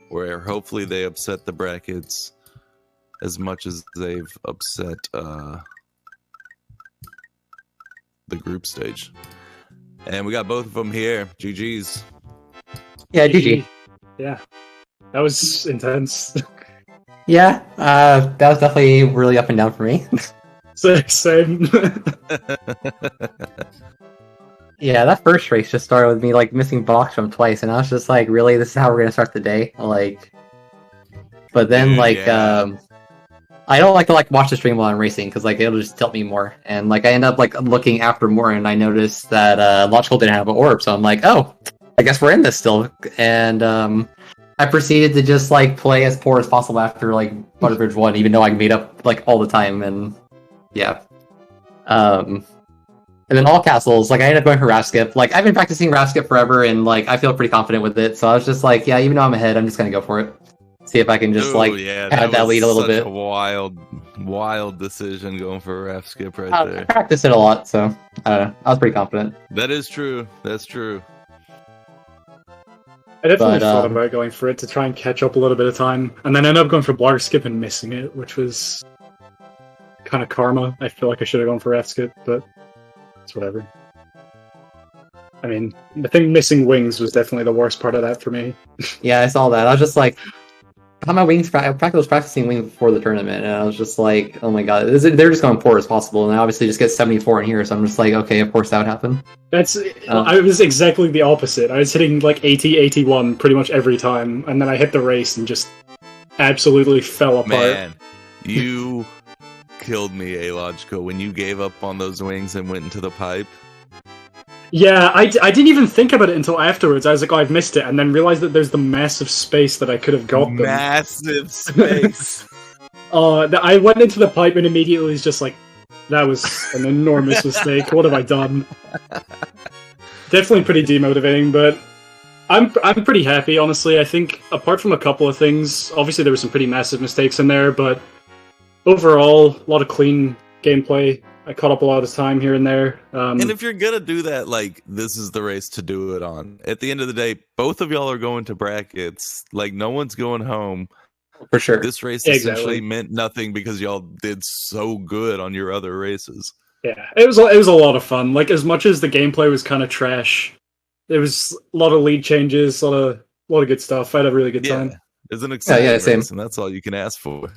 where hopefully they upset the brackets as much as they've upset the group stage. And we got both of them here. GG's. Yeah, GG. Yeah. That was intense. Yeah, that was definitely really up and down for me. Same. Yeah, that first race just started with me like missing box from twice, and I was just like, really, this is how we're gonna start the day? Like, but then I don't like to watch the stream while I'm racing because like it'll just tilt me more, and like I end up like looking after more, and I noticed that Logical didn't have an orb, so I'm like, oh, I guess we're in this still, and I proceeded to just like play as poor as possible after like Butterbridge 1, even though I made up like all the time, and yeah. And then all castles, like I ended up going for Raft Skip. Like I've been practicing Raft Skip forever, and like I feel pretty confident with it. So I was just like, yeah, even though I'm ahead, I'm just gonna go for it. See if I can just add that lead a little bit. A wild decision going for Raft Skip there. I practiced it a lot, so I was pretty confident. That is true. That's true. I definitely thought about going for it to try and catch up a little bit of time, and then I ended up going for Blarg Skip and missing it, which was kind of karma. I feel like I should have gone for Raft Skip, but it's whatever. I mean, I think missing wings was definitely the worst part of that for me. Yeah, I saw that. I was just like, how my wings? I was practicing wings before the tournament, and I was just like, oh my god, they're just going poor as possible, and I obviously just get 74 in here, so I'm just like, okay, of course that would happen. I was exactly the opposite. I was hitting like 80, 81 pretty much every time, and then I hit the race and just absolutely fell apart. Man, you killed me, Alogico, when you gave up on those wings and went into the pipe. Yeah, I didn't even think about it until afterwards. I was like, oh, I've missed it, and then realized that there's the massive space that I could have got them. Massive space! I went into the pipe and immediately was just like, that was an enormous mistake. What have I done? Definitely pretty demotivating, but I'm pretty happy, honestly. I think, apart from a couple of things, obviously there were some pretty massive mistakes in there, but overall, a lot of clean gameplay. I caught up a lot of time here and there. And if you're gonna do that, like, this is the race to do it on. At the end of the day, both of y'all are going to brackets. Like, no one's going home. For sure. This race Exactly. essentially meant nothing because y'all did so good on your other races. Yeah, it was a lot of fun. Like, as much as the gameplay was kind of trash, there was a lot of lead changes, a lot of good stuff. I had a really good time. It's an exciting same. race, and that's all you can ask for.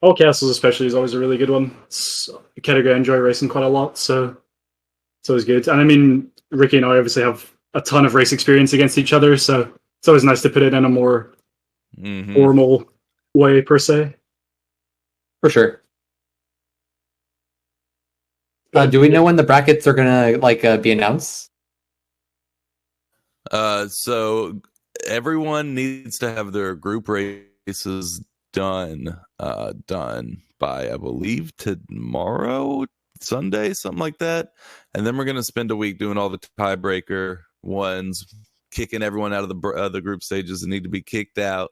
All Castles especially is always a really good one. It's a category I enjoy racing quite a lot, so it's always good. And I mean, Ricky and I obviously have a ton of race experience against each other, so it's always nice to put it in a more formal way, per se. For sure. Do we know when the brackets are gonna be announced? So everyone needs to have their group races done by, I believe, tomorrow, Sunday, something like that. And then we're gonna spend a week doing all the tiebreaker ones, kicking everyone out of the group stages that need to be kicked out,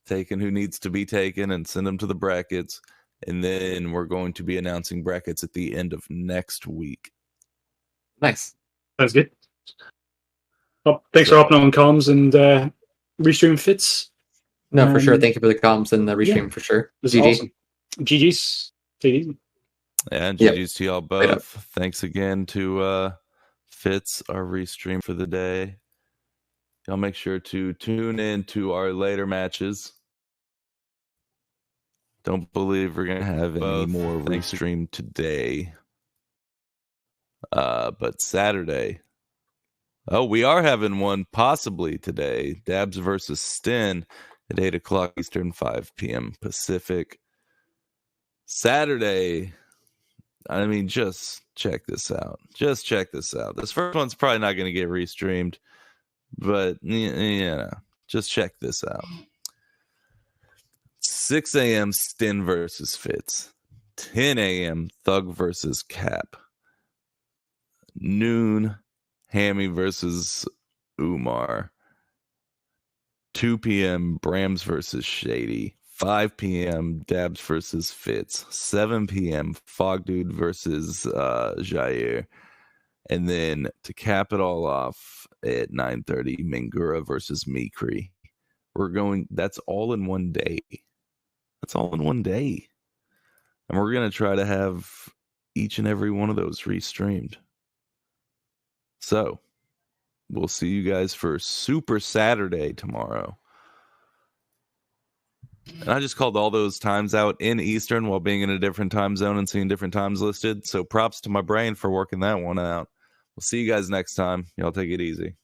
taking who needs to be taken, and send them to the brackets. And then we're going to be announcing brackets at the end of next week. Nice. Sounds good. Well, thanks for hopping on comms and restream Fitz. No, for sure. Thank you for the comms and the restream for sure. This GG. is awesome. GG's. Take it easy. And Yep. GG's to y'all both. Thanks again to Fitz, our restream for the day. Y'all make sure to tune in to our later matches. Don't believe we're gonna have any more restream today. But Saturday. Oh, we are having one possibly today. Dabs versus Sten at 8 o'clock Eastern, 5 p.m. Pacific. Saturday. I mean, just check this out. Just check this out. This first one's probably not going to get restreamed, but just check this out. 6 a.m. Sten versus Fitz. 10 a.m. Thug versus Cap. Noon Hammy versus Umar. 2 p.m. Brams versus Shady. 5 p.m. Dabs versus Fitz. 7 p.m. Fog Dude versus Jair. And then to cap it all off at 9:30, Mingura versus Mikri. That's all in one day. That's all in one day. And we're going to try to have each and every one of those restreamed. So, we'll see you guys for Super Saturday tomorrow. And I just called all those times out in Eastern while being in a different time zone and seeing different times listed. So props to my brain for working that one out. We'll see you guys next time. Y'all take it easy.